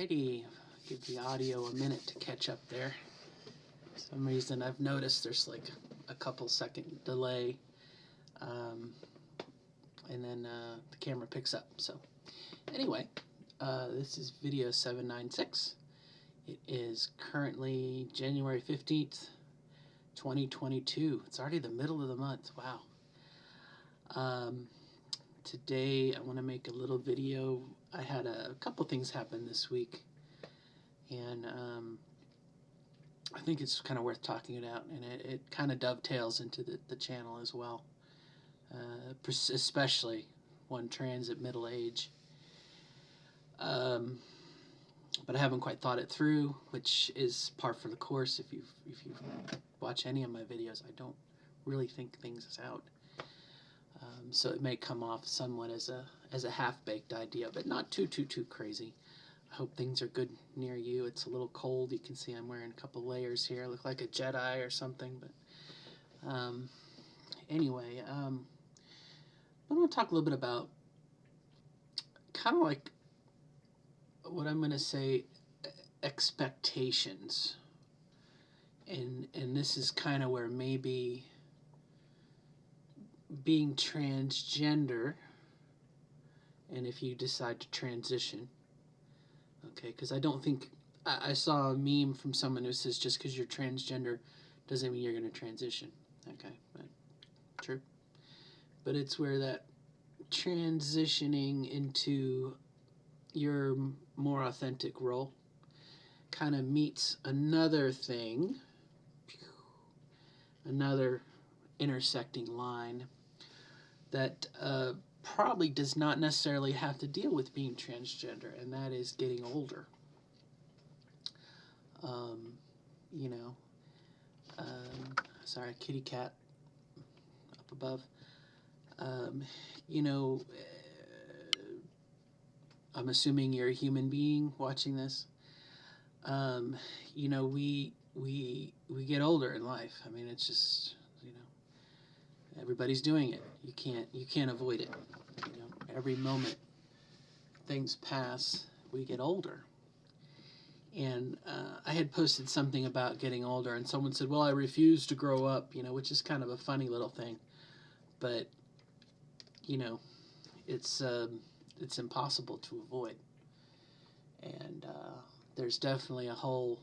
Alrighty, give the audio a minute to catch up there. For some reason I've noticed there's like a couple second delay, and then the camera picks up. So anyway, this is video 796. It is currently January 15th, 2022. It's already the middle of the month. Wow. Today I want to make a little video. I had a couple things happen this week, and I think it's kind of worth talking about, and it kind of dovetails into the channel as well, especially one transit middle age. But I haven't quite thought it through, which is par for the course. If you watch any of my videos, I don't really think things out. So it may come off somewhat as a half-baked idea, but not too crazy. I hope things are good near you. It's a little cold. You can see I'm wearing a couple layers here. I look like a Jedi or something. But anyway, I want to talk a little bit about kind of like what I'm going to say, expectations. And this is kind of where maybe being transgender, and if you decide to transition, okay, because I don't think, I saw a meme from someone who says just because you're transgender doesn't mean you're going to transition. Okay, but true. But it's where that transitioning into your more authentic role kind of meets another thing, another intersecting line that probably does not necessarily have to deal with being transgender, and that is getting older. You know, sorry, kitty cat up above. You know, I'm assuming you're a human being watching this. You know, we get older in life. I mean, it's just, you know, everybody's doing it. You can't avoid it. You know, every moment things pass, we get older. And I had posted something about getting older, and someone said, well, I refuse to grow up, you know, which is kind of a funny little thing. But, you know, it's impossible to avoid. And there's definitely a whole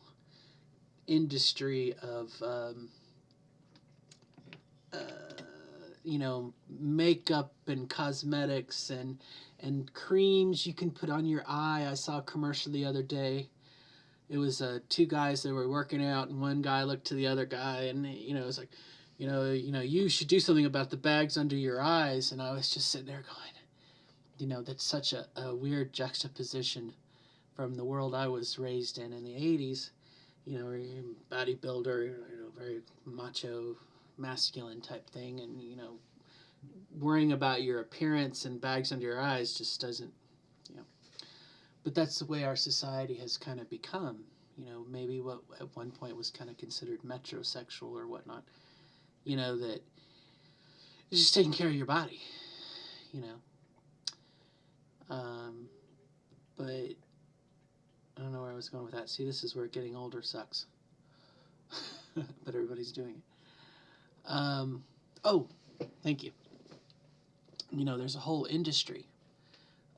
industry of, you know, makeup and cosmetics and creams you can put on your eye. I saw a commercial the other day. It was two guys that were working out, and one guy looked to the other guy, and you know, it was like, you should do something about the bags under your eyes. And I was just sitting there going, you know, that's such a weird juxtaposition from the world I was raised in the 80s. You know, you're a bodybuilder, you know, very macho, masculine type thing, and you know, worrying about your appearance and bags under your eyes just doesn't, you know. But that's the way our society has kind of become. You know, maybe what at one point was kind of considered metrosexual or whatnot. You know, that you're just taking care of your body. You know. But I don't know where I was going with that. See, this is where getting older sucks. But everybody's doing it. Oh, thank you. You know, there's a whole industry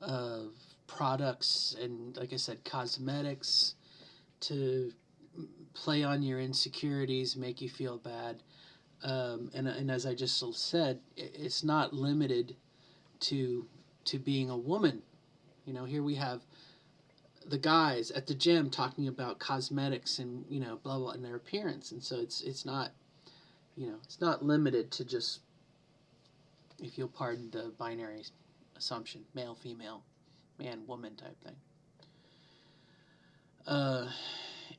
of products and, like I said, cosmetics to play on your insecurities, make you feel bad. And as I just said, it's not limited to being a woman. You know, here we have the guys at the gym talking about cosmetics and, you know, blah blah, and their appearance. And so it's not, you know, it's not limited to just, if you'll pardon the binary assumption, male female, man woman type thing.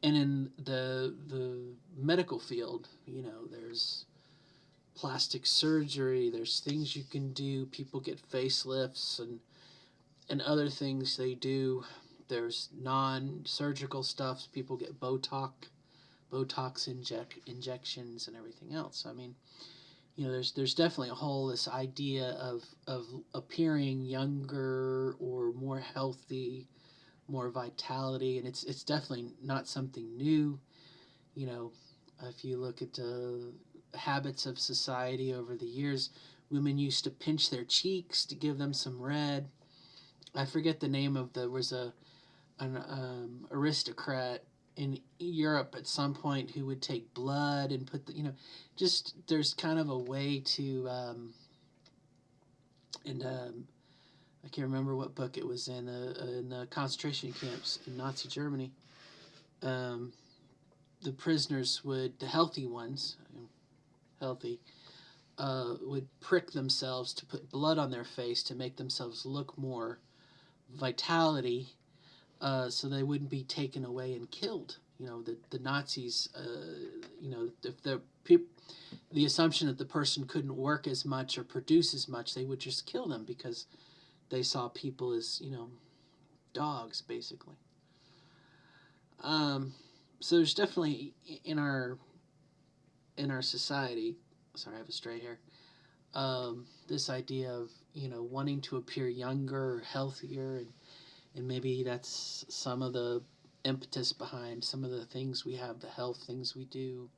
And in the medical field, you know, there's plastic surgery, there's things you can do. People get facelifts and other things they do. There's non-surgical stuff. People get Botox injections and everything else. I mean, you know, there's definitely a whole this idea of appearing younger or more healthy, more vitality, and it's definitely not something new. You know, if you look at the habits of society over the years, women used to pinch their cheeks to give them some red. I forget the name of the was a an aristocrat in Europe at some point who would take blood and put the, just there's kind of a way to and I can't remember what book it was in the concentration camps in Nazi Germany. Um, the prisoners would, the healthy ones, healthy, would prick themselves to put blood on their face to make themselves look more vitality, so they wouldn't be taken away and killed. The Nazis, if the assumption that the person couldn't work as much or produce as much, they would just kill them because they saw people as, dogs, basically. So there's definitely in our society, sorry, I have a stray hair, this idea of, wanting to appear younger or healthier, and maybe that's some of the impetus behind some of the things we have, the health things we do.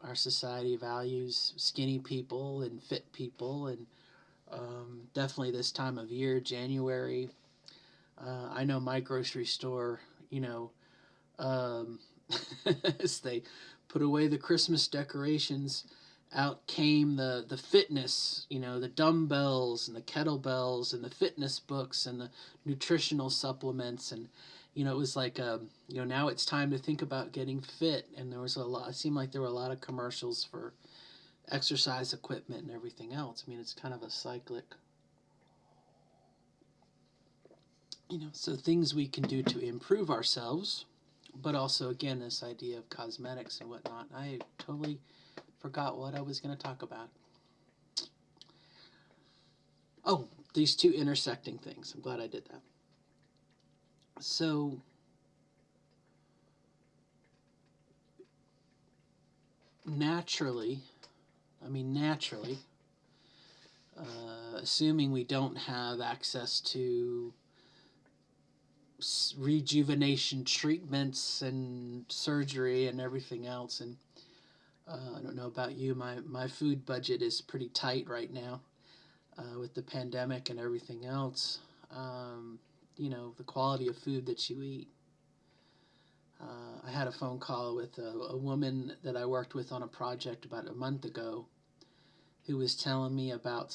Our society values skinny people and fit people, and definitely this time of year, January. I know my grocery store, um, as they put away the Christmas decorations, out came the fitness, the dumbbells and the kettlebells and the fitness books and the nutritional supplements. And it was like, now it's time to think about getting fit. And there was a lot, it seemed like there were a lot of commercials for exercise equipment and everything else. I mean, it's kind of a cyclic, so things we can do to improve ourselves, but also, again, this idea of cosmetics and whatnot. I totally forgot what I was going to talk about. Oh, these two intersecting things. I'm glad I did that. So, naturally, assuming we don't have access to rejuvenation treatments and surgery and everything else, and I don't know about you, my food budget is pretty tight right now, with the pandemic and everything else. The quality of food that you eat. I had a phone call with a woman that I worked with on a project about a month ago, who was telling me about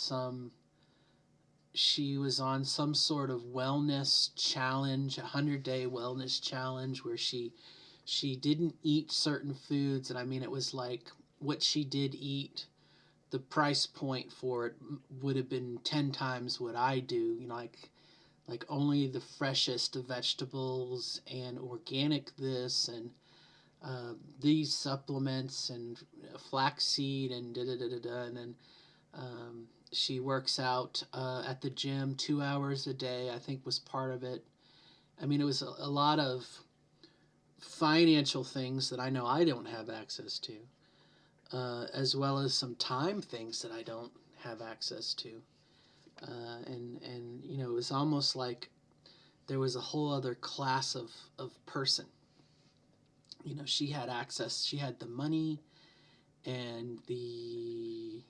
she was on some sort of wellness challenge, 100-day wellness challenge, where she didn't eat certain foods. And I mean, it was like what she did eat, the price point for it would have been 10 times what I do, like only the freshest of vegetables and organic this and these supplements and flaxseed and da da da da da. And then she works out at the gym 2 hours a day, I think was part of it. I mean, it was a lot of financial things that I know I don't have access to, as well as some time things that I don't have access to. And it was almost like there was a whole other class of person. She had access, she had the money and the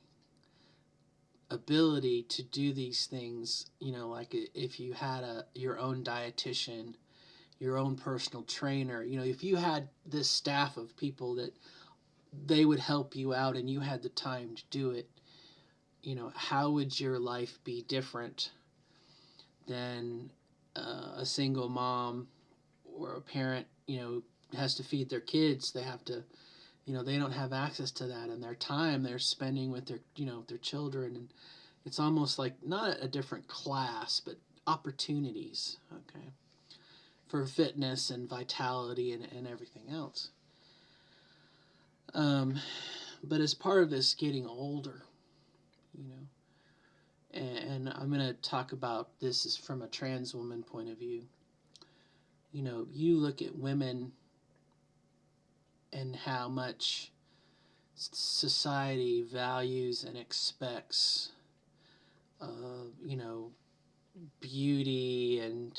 ability to do these things, like if you had your own dietitian, your own personal trainer, if you had this staff of people that they would help you out and you had the time to do it, how would your life be different than a single mom or a parent, has to feed their kids. They have to, they don't have access to that, and their time they're spending with their children. And it's almost like not a different class, but opportunities, okay, for fitness and vitality and everything else. But as part of this getting older, and I'm going to talk about this is from a trans woman point of view. You look at women and how much society values and expects, beauty and,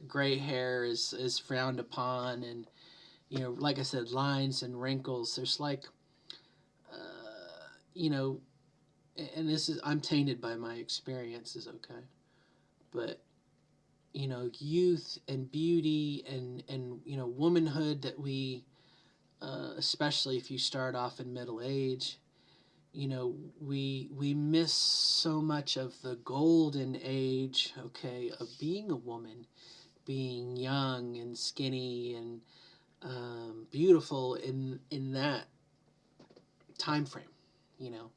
gray hair is frowned upon, and, like I said, lines and wrinkles. There's like, you know, and this is, I'm tainted by my experiences, okay? But, youth and beauty and, womanhood that we, especially if you start off in middle age, we miss so much of the golden age, okay, of being a woman, being young and skinny and beautiful in that time frame, you know,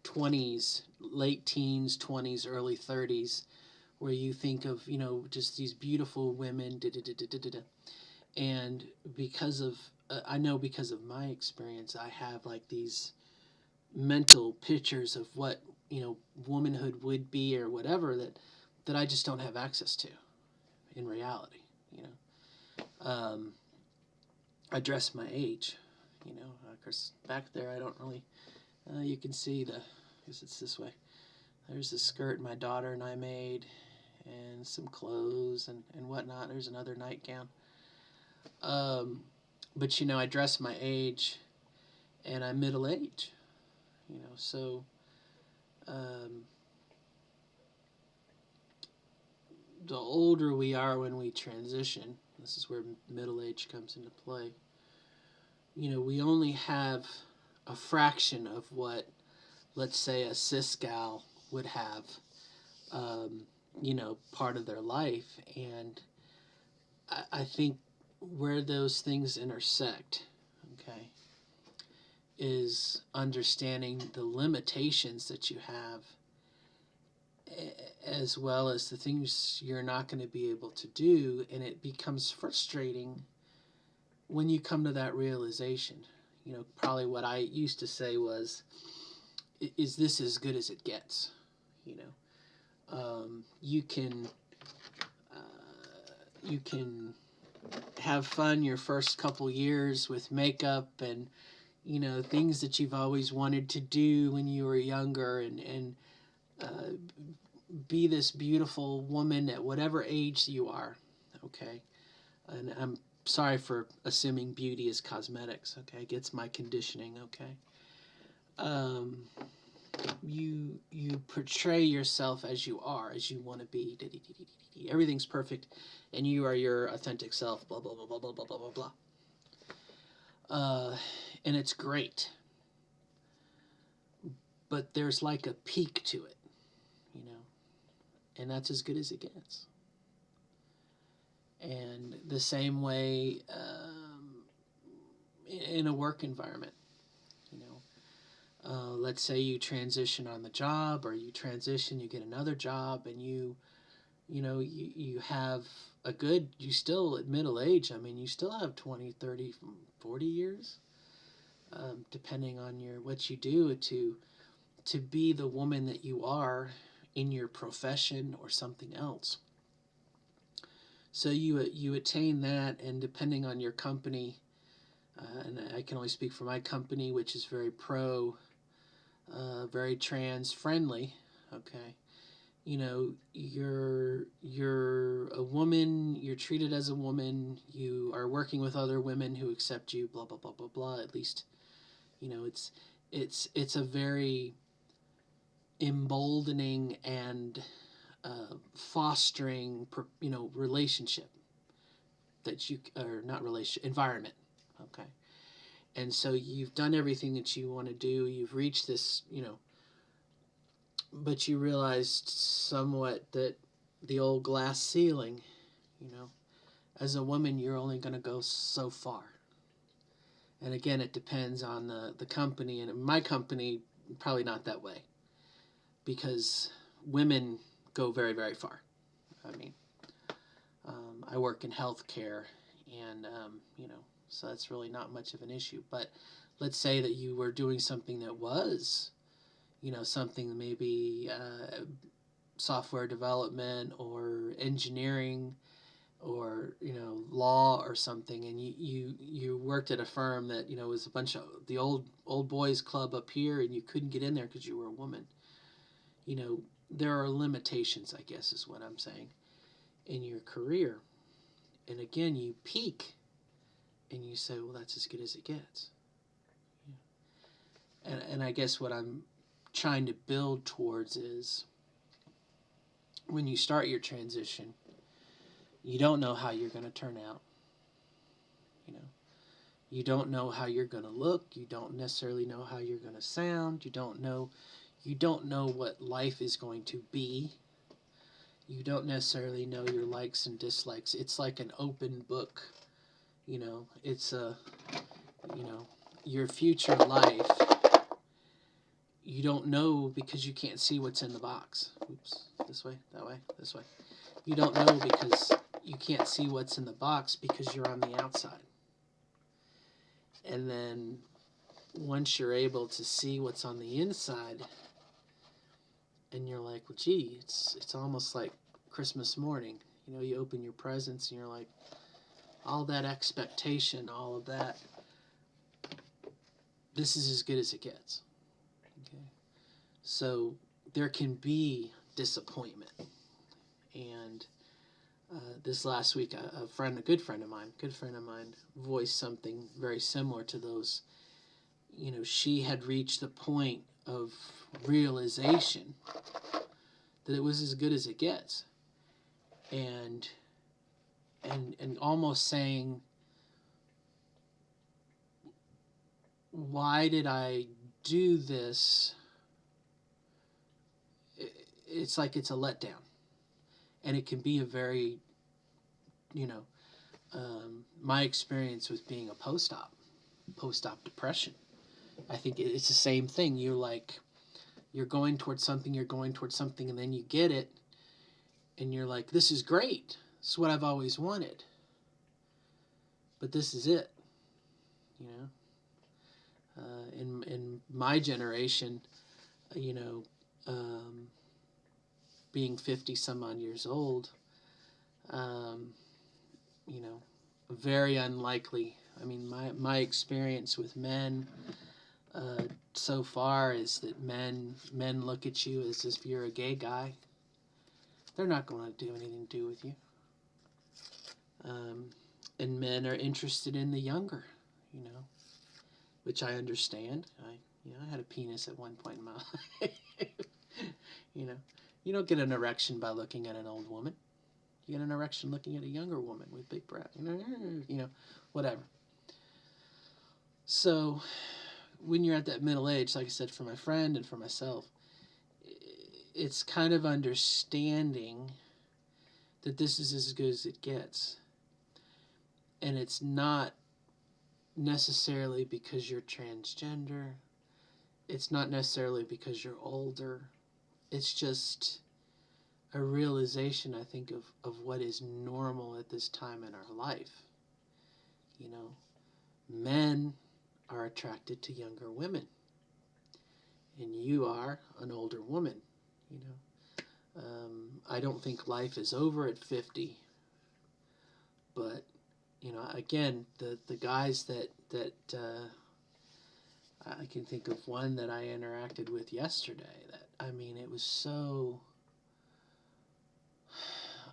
20s, late teens, 20s, early 30s, where you think of, just these beautiful women, da, da, da, da, da, da. And because of, I know because of my experience, I have like these mental pictures of what, womanhood would be or whatever that I just don't have access to in reality, you know. I dress my age, of course, back there I don't really, you can see the, I guess it's this way. There's the skirt my daughter and I made, and some clothes and whatnot. There's another nightgown. But I dress my age, and I'm middle age. So um, the older we are when we transition, this is where middle age comes into play. We only have a fraction of what, let's say, a cis gal would have, um, part of their life. And I think where those things intersect, okay, is understanding the limitations that you have, as well as the things you're not going to be able to do. And it becomes frustrating when you come to that realization. Probably what I used to say was, is this as good as it gets? You can you can have fun your first couple years with makeup and, things that you've always wanted to do when you were younger, and uh, be this beautiful woman at whatever age you are, okay? And I'm sorry for assuming beauty is cosmetics, okay? It gets my conditioning, okay? Um, you portray yourself as you are, as you want to be. Everything's perfect, and you are your authentic self. Blah blah blah blah blah blah blah blah blah. And it's great, but there's like a peak to it, you know, and that's as good as it gets. And the same way, in a work environment, you know. Let's say you transition on the job, or you transition, you get another job, and you have you still at middle age, I mean, you still have 20, 30, 40 years, depending on what you do to be the woman that you are in your profession or something else. So you attain that, and depending on your company, and I can only speak for my company, which is very very trans friendly. Okay, you're a woman. You're treated as a woman. You are working with other women who accept you. Blah blah blah blah blah. At least, it's a very emboldening and fostering, relationship that you, or not relation, environment. Okay, and so you've done everything that you want to do. You've reached this, but you realized somewhat that the old glass ceiling, you know, as a woman, you're only going to go so far. And again, it depends on the company. And my company, probably not that way, because women go very, very far. I mean, I work in healthcare, and, so that's really not much of an issue. But let's say that you were doing something that was, something maybe software development or engineering, or law or something, and you worked at a firm that was a bunch of the old boys club up here, and you couldn't get in there because you were a woman. there are limitations, I guess is what I'm saying, in your career. And again, you peak and you say, well, that's as good as it gets. And I guess what I'm trying to build towards is when you start your transition, you don't know how you're going to turn out. You know, you don't know how you're going to look. You don't necessarily know how you're going to sound. You don't know what life is going to be. You don't necessarily know your likes and dislikes. It's like an open book. You know, it's your future life. You don't know because you can't see what's in the box. Oops, this way, that way, this way. You don't know because you can't see what's in the box because you're on the outside. And then once you're able to see what's on the inside, and you're like, well, gee, it's almost like Christmas morning. You know, you open your presents and you're like, all that expectation, all of that, this is as good as it gets. Okay. So there can be disappointment. And this last week, a good friend of mine, voiced something very similar to those. You know, she had reached the point of realization that it was as good as it gets, and almost saying, why did I do this? It's like it's a letdown, and it can be a very, my experience with being a post-op depression. I think it's the same thing. You're going towards something, and then you get it, and you're like, this is great. This is what I've always wanted. But this is it, you know. In my generation, you know, being 50 some odd years old, you know, very unlikely. I mean, my experience with men so far is that men look at you as if you're a gay guy. They're not going to do anything to do with you. And men are interested in the younger, you know, which I understand. I had a penis at one point in my life. You know, you don't get an erection by looking at an old woman. You get an erection looking at a younger woman with big breasts. You know, whatever. So, when you're at that middle age, like I said, for my friend and for myself, it's kind of understanding that this is as good as it gets. And it's not necessarily because you're transgender. It's not necessarily because you're older. It's just a realization, I think, of what is normal at this time in our life. You know, men are attracted to younger women. And you are an older woman, you know. I don't think life is over at 50. But, you know, again, the guys that I can think of one that I interacted with yesterday that, I mean, it was so,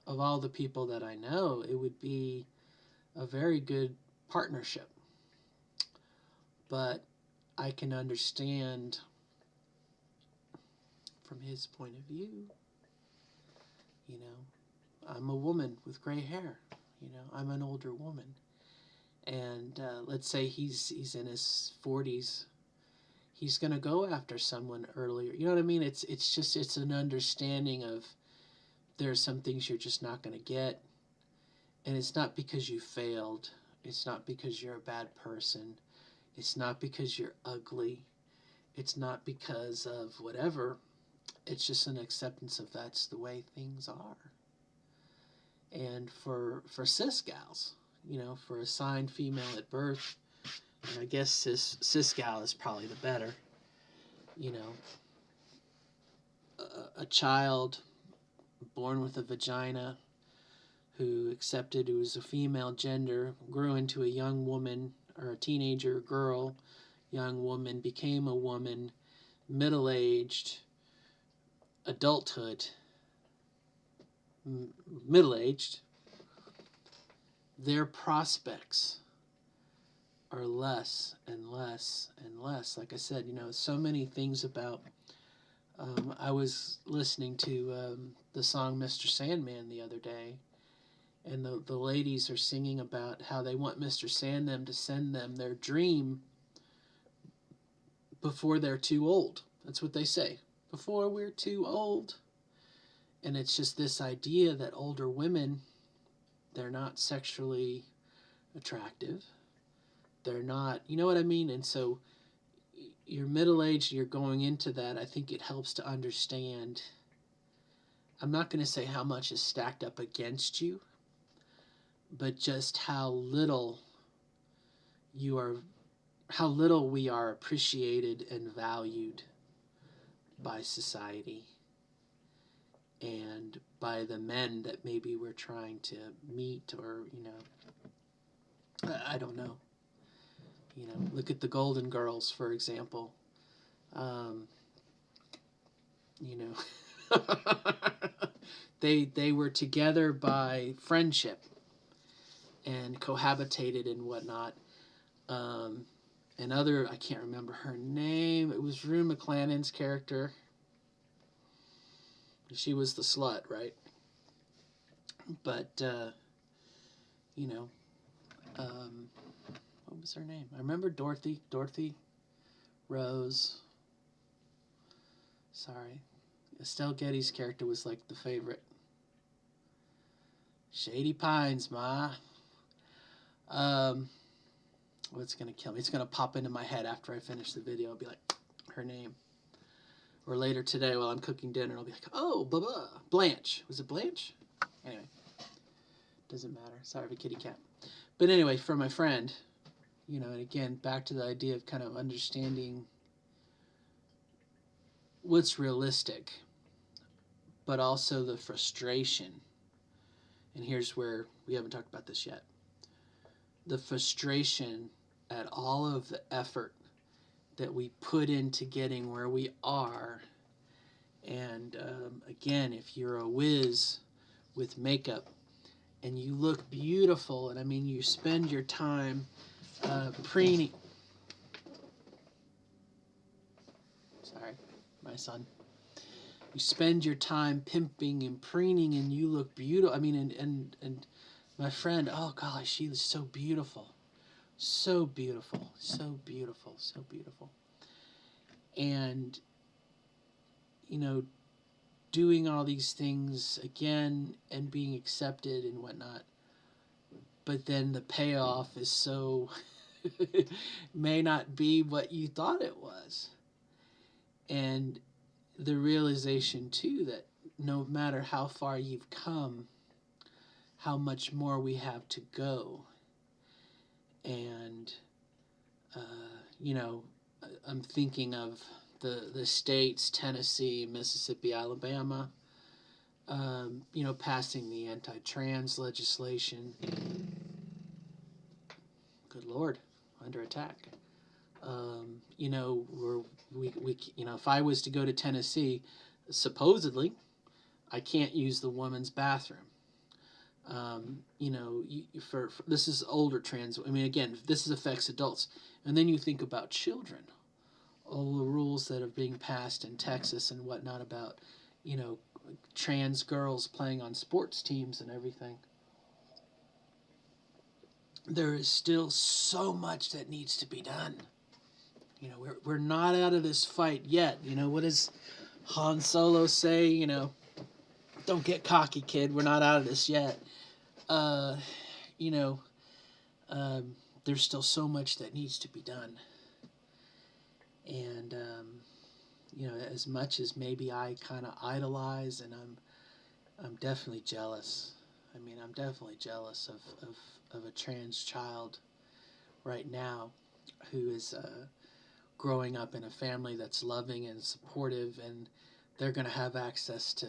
of all the people that I know, it would be a very good partnership. But I can understand from his point of view, you know, I'm a woman with gray hair, you know, I'm an older woman. And let's say he's in his 40s, he's going to go after someone earlier. You know what I mean? It's an understanding of there's some things you're just not going to get. And it's not because you failed. It's not because you're a bad person. It's not because you're ugly. It's not because of whatever. It's just an acceptance of that's the way things are. And for cis gals, you know, for assigned female at birth, and I guess cis gal is probably the better, you know, a child born with a vagina who accepted it was a female gender, grew into a young woman or a teenager girl, young woman, became a woman, middle-aged, adulthood, middle-aged, their prospects are less and less and less. Like I said, so many things about. I was listening to the song Mr. Sandman the other day, and the ladies are singing about how they want Mr. Sandman to send them their dream before they're too old. That's what they say. Before we're too old. And it's just this idea that older women, they're not sexually attractive. They're not, you know what I mean? And so you're middle-aged, you're going into that. I think it helps to understand. I'm not going to say how much is stacked up against you, but just how little we are appreciated and valued by society and by the men that maybe we're trying to meet, or I don't know. Look at the Golden Girls, for example. You know, they were together by friendship and cohabitated and whatnot. And I can't remember her name. It was Rue McClannon's character. She was the slut, right? But what was her name? I remember Dorothy Rose. Sorry. Estelle Getty's character was like the favorite. Shady Pines, ma. What's going to kill me? It's going to pop into my head after I finish the video. I'll be like, her name. Or later today while I'm cooking dinner, I'll be like, oh, Blanche. Was it Blanche? Anyway. Doesn't matter. Sorry, the kitty cat. But anyway, for my friend, and again, back to the idea of kind of understanding what's realistic, but also the frustration. And here's where we haven't talked about this yet. The frustration at all of the effort that we put into getting where we are. And again, if you're a whiz with makeup and you look beautiful, and I mean, you spend your time preening. Sorry, my son. You spend your time pimping and preening, and you look beautiful. I mean, and my friend, oh gosh, she was so beautiful. So beautiful, so beautiful, so beautiful. And, doing all these things again and being accepted and whatnot. But then the payoff is so, may not be what you thought it was. And the realization, too, that no matter how far you've come, how much more we have to go. And, I'm thinking of the states, Tennessee, Mississippi, Alabama, passing the anti-trans legislation. Good Lord, under attack. If I was to go to Tennessee, supposedly, I can't use the woman's bathroom. For this is older trans. I mean, again, this affects adults, and then you think about children. All the rules that are being passed in Texas and whatnot about, trans girls playing on sports teams and everything. There is still so much that needs to be done. We're not out of this fight yet. What does Han Solo say? Don't get cocky, kid. We're not out of this yet. There's still so much that needs to be done. And, as much as maybe I kind of idolize, and I'm definitely jealous. I mean, I'm definitely jealous of a trans child right now who is growing up in a family that's loving and supportive, and they're going to have access to,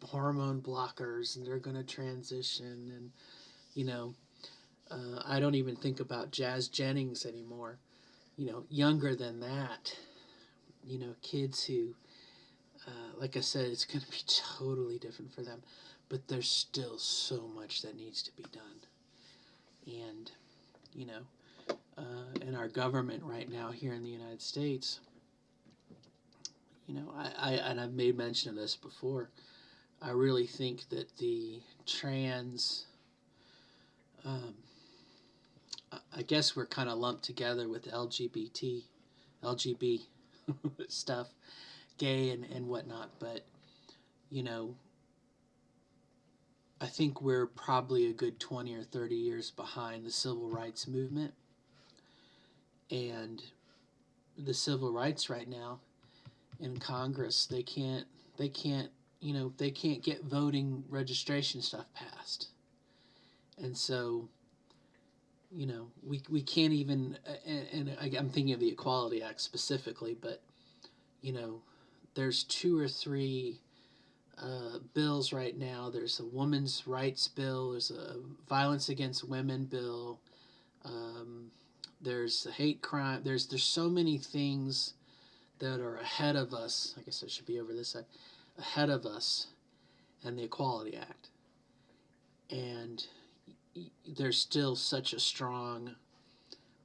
hormone blockers, and they're going to transition, and, I don't even think about Jazz Jennings anymore, younger than that, kids who like I said, it's going to be totally different for them, but there's still so much that needs to be done. And, you know, in our government right now here in the United States, you know, and I've made mention of this before, I really think that the trans, um, I guess we're kind of lumped together with LGB stuff, gay and whatnot, but, you know, I think we're probably a good 20 or 30 years behind the civil rights movement. And the civil rights right now in Congress, they can't, you know, they can't get voting registration stuff passed. And so, you know, we can't even, and I'm thinking of the Equality Act specifically, but, you know, there's 2 or 3 bills right now. There's a women's rights bill, there's a violence against women bill, there's a hate crime, there's so many things that are ahead of us. I guess I should be over this side, ahead of us, and the Equality Act. And there's still such a strong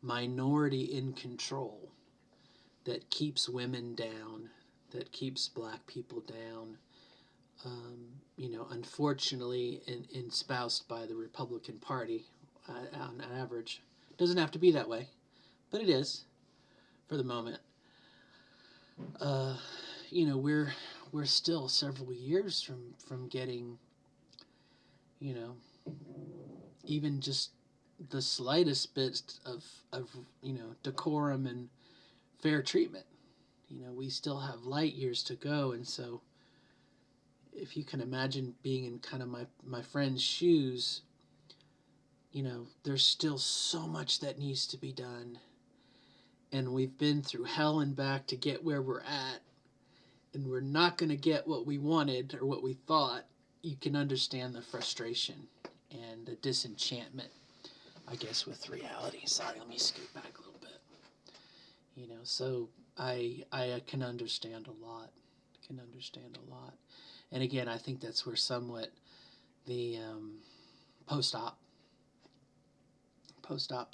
minority in control that keeps women down, that keeps black people down, you know, unfortunately espoused by the Republican Party on average. It doesn't have to be that way, but it is for the moment. You know, we're still several years from getting, you know, even just the slightest bit of you know, decorum and fair treatment. You know, we still have light years to go, and so if you can imagine being in kind of my friend's shoes, you know, there's still so much that needs to be done, and we've been through hell and back to get where we're at, and we're not going to get what we wanted or what we thought. You can understand the frustration and the disenchantment, I guess, with reality. Sorry, let me scoot back a little bit. You know, so I can understand a lot. And again, I think that's where somewhat the post-op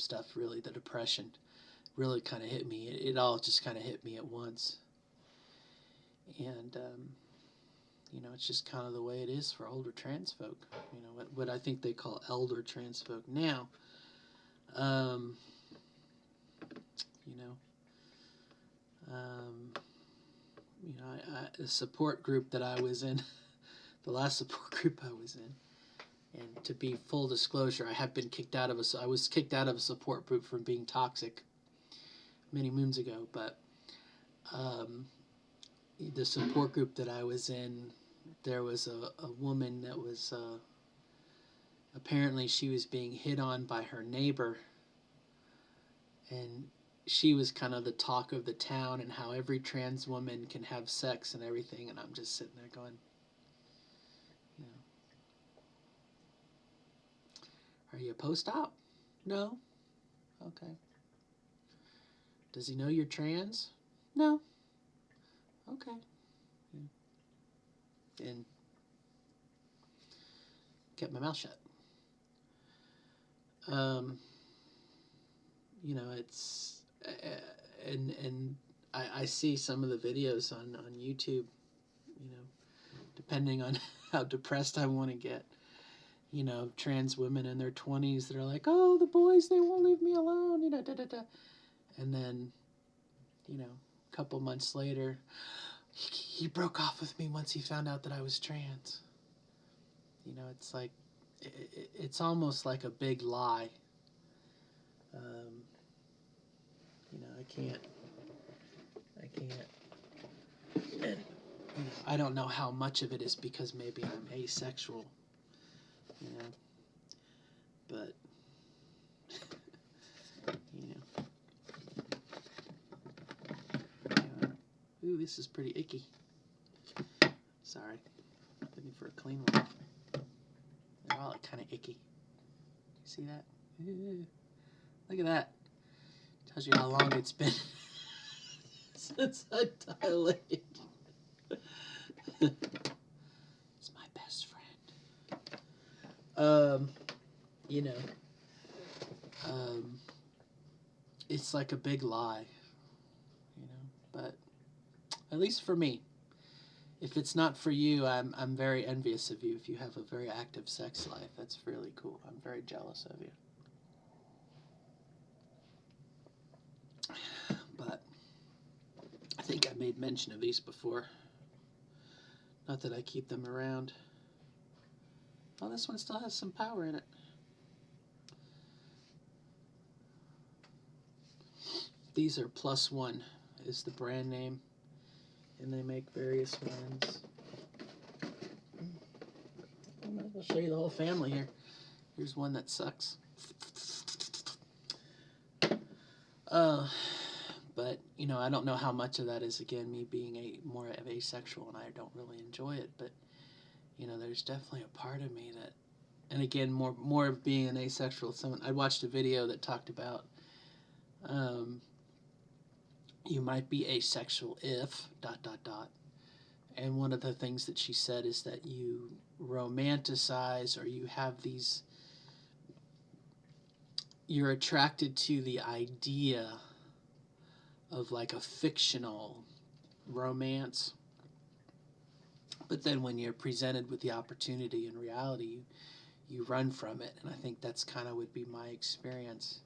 stuff, really, the depression, really kind of hit me. It all just kind of hit me at once. And, you know, it's just kind of the way it is for older trans folk. You know, what I think they call elder trans folk now. You know, the support group that I was in, the last support group I was in, and to be full disclosure, I have been kicked out of I was kicked out of a support group for being toxic many moons ago, but the support group that I was in, there was a woman that was, apparently she was being hit on by her neighbor, and she was kind of the talk of the town and how every trans woman can have sex and everything, and I'm just sitting there going, you know, are you a post-op? No. Okay. Does he know you're trans? No. Okay. And kept my mouth shut. You know, it's and I see some of the videos on YouTube, you know, depending on how depressed I want to get, you know, trans women in their 20s that are like, oh, the boys, they won't leave me alone, you know, da da da. And then, you know, a couple months later, he broke off with me once he found out that I was trans. You know, it's like, it's almost like a big lie. You know, I can't, and, you know, I don't know how much of it is because maybe I'm asexual, you know, but, you know, ooh, this is pretty icky. Sorry, looking for a clean one. They're all kind of icky. You see that? Ooh, look at that. Tells you how long it's been since I dilated. It's my best friend. You know, it's like a big lie, you know, but at least for me. If it's not for you, I'm very envious of you if you have a very active sex life. That's really cool. I'm very jealous of you. But I think I made mention of these before. Not that I keep them around. Oh, this one still has some power in it. These are Plus One is the brand name. And they make various ones. I'll show you the whole family here. Here's one that sucks. But you know, I don't know how much of that is again me being more of asexual and I don't really enjoy it. But you know, there's definitely a part of me that, and again, more of being an asexual. Someone I watched a video that talked about, you might be asexual if ... And one of the things that she said is that you romanticize or you have these, you're attracted to the idea of like a fictional romance. But then when you're presented with the opportunity in reality, you run from it. And I think that's kind of would be my experience.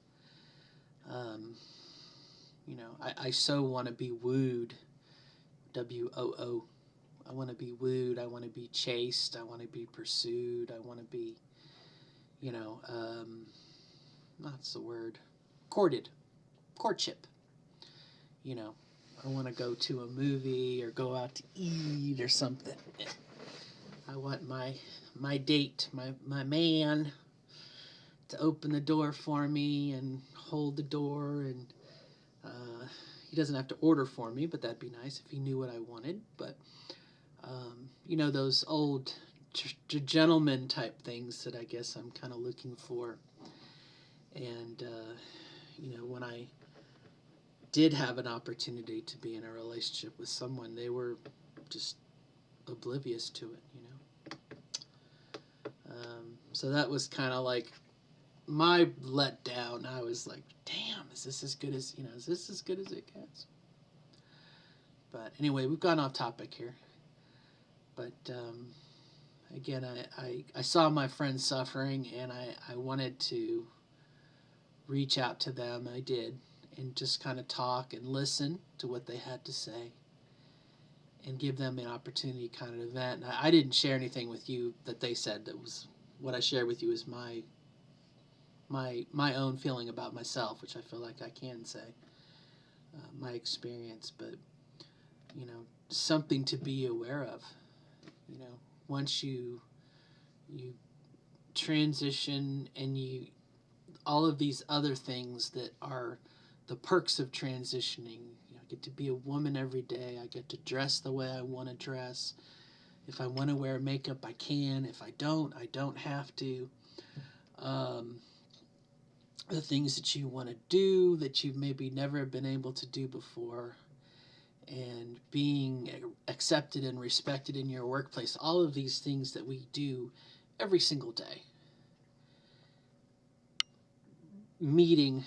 You know, I so want to be wooed, WOO. I want to be wooed. I want to be chased. I want to be pursued. I want to be, you know, that's the word, courtship. You know, I want to go to a movie or go out to eat or something. I want my date, my man, to open the door for me and hold the door, and he doesn't have to order for me, but that'd be nice if he knew what I wanted. But you know, those old gentleman type things that I guess I'm kind of looking for. And you know, when I did have an opportunity to be in a relationship with someone, they were just oblivious to it, you know. So that was kind of like my letdown. I was like, damn, is this as good as, you know, is this as good as it gets? But anyway, we've gone off topic here. But again, I saw my friends suffering, and I wanted to reach out to them. I did, and just kind of talk and listen to what they had to say and give them an opportunity kind of event. And I didn't share anything with you that they said. That was what I shared with you is my own feeling about myself, which I feel like I can say, my experience. But you know, something to be aware of. You know, once you transition and you all of these other things that are the perks of transitioning. You know, I get to be a woman every day. I get to dress the way I want to dress. If I want to wear makeup, I can. If I don't have to. The things that you want to do that you've maybe never been able to do before, and being accepted and respected in your workplace. All of these things that we do every single day. Meeting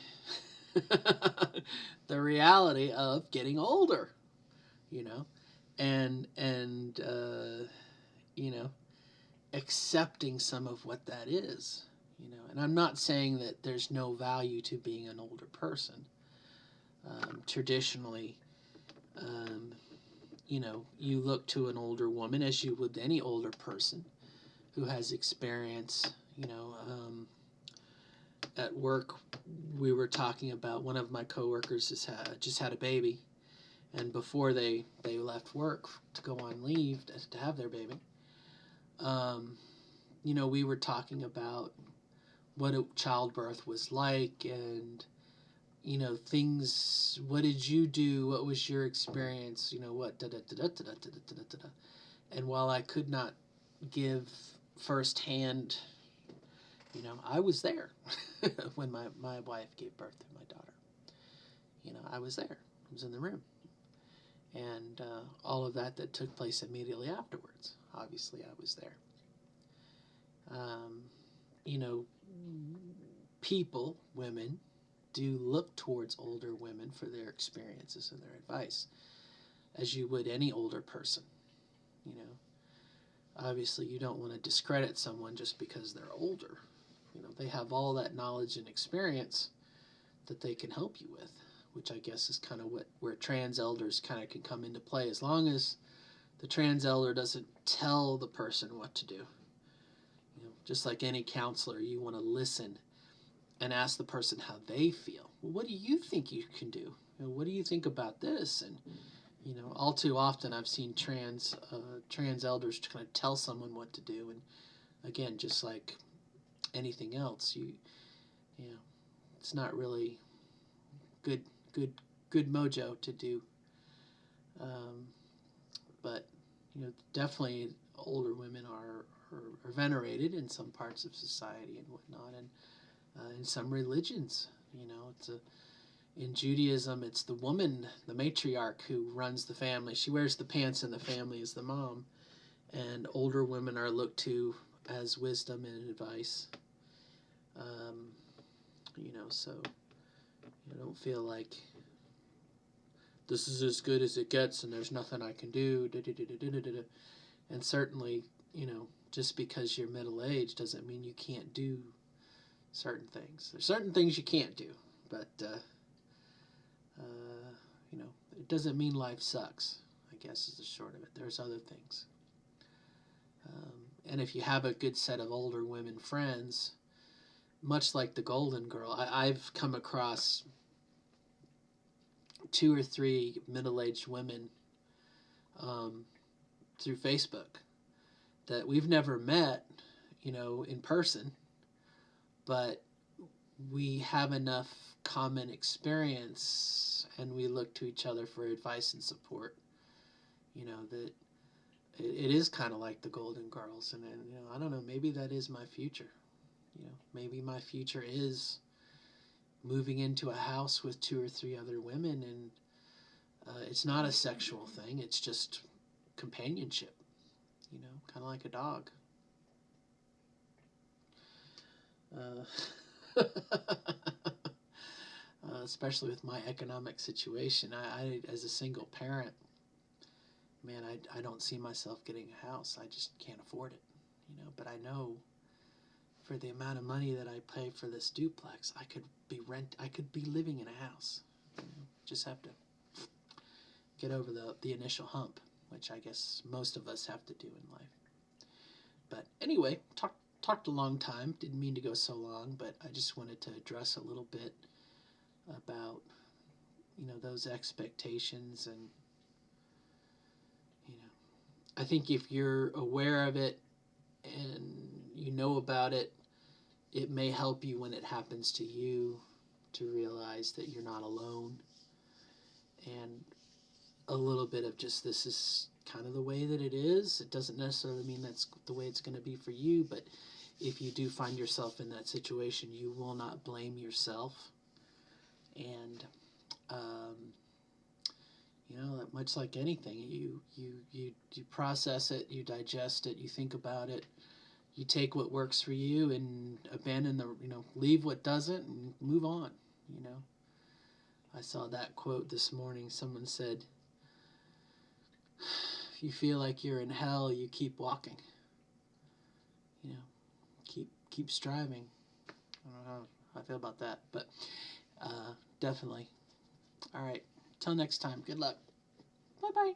the reality of getting older, you know, and you know, accepting some of what that is, you know. And I'm not saying that there's no value to being an older person. Traditionally, you know, you look to an older woman as you would any older person who has experience, you know. At work, we were talking about one of my coworkers just had a baby, and before they left work to go on leave to have their baby, you know, we were talking about what childbirth was like, and you know, things. What did you do? What was your experience? You know, what da da da da da da da da da. And while I could not give firsthand, you know, I was there when my wife gave birth to my daughter. You know, I was there. I was in the room. and all of that took place immediately afterwards. Obviously, I was there. Um, you know, people, women, do look towards older women for their experiences and their advice, as you would any older person. You know, obviously, you don't want to discredit someone just because they're older. You know, they have all that knowledge and experience that they can help you with, which I guess is kind of where trans elders kind of can come into play, as long as the trans elder doesn't tell the person what to do. You know, just like any counselor, you want to listen and ask the person how they feel. Well, what do you think you can do? You know, what do you think about this? And you know, all too often I've seen trans elders kind of tell someone what to do, and again, just like anything else, you know, it's not really good good good mojo to do. Um, but you know, definitely older women are venerated in some parts of society and whatnot, and in some religions. You know, in Judaism, it's the woman, the matriarch, who runs the family. She wears the pants in the family as the mom, and older women are looked to as wisdom and advice. Um, you know, so you don't feel like this is as good as it gets and there's nothing I can do. And certainly, you know, just because you're middle aged doesn't mean you can't do certain things. There's certain things you can't do, but you know, it doesn't mean life sucks, I guess is the short of it. There's other things. And if you have a good set of older women friends, much like the Golden Girl, I've come across 2 or 3 middle-aged women um, through Facebook that we've never met, you know, in person, but we have enough common experience and we look to each other for advice and support. You know, that it is kind of like the Golden Girls, and you know, I don't know, maybe that is my future. You know, maybe my future is moving into a house with 2 or 3 other women, and it's not a sexual thing, it's just companionship, you know, kind of like a dog. Especially with my economic situation, I as a single parent, man, I don't see myself getting a house. I just can't afford it, you know. But I know for the amount of money that I pay for this duplex, I could be living in a house. You know, just have to get over the initial hump, which I guess most of us have to do in life. But anyway, talked a long time. Didn't mean to go so long, but I just wanted to address a little bit about, you know, those expectations. And you know, I think if you're aware of it and you know about it, it may help you when it happens to you to realize that you're not alone, and a little bit of just, this is kind of the way that it is. It doesn't necessarily mean that's the way it's going to be for you, but if you do find yourself in that situation, you will not blame yourself. And you know, much like anything, you process it, you digest it, you think about it, you take what works for you and abandon you know, leave what doesn't and move on. You know, I saw that quote this morning. Someone said, if you feel like you're in hell, you keep walking. You know, keep striving. I don't know how I feel about that, but definitely. All right. Till next time. Good luck. Bye bye.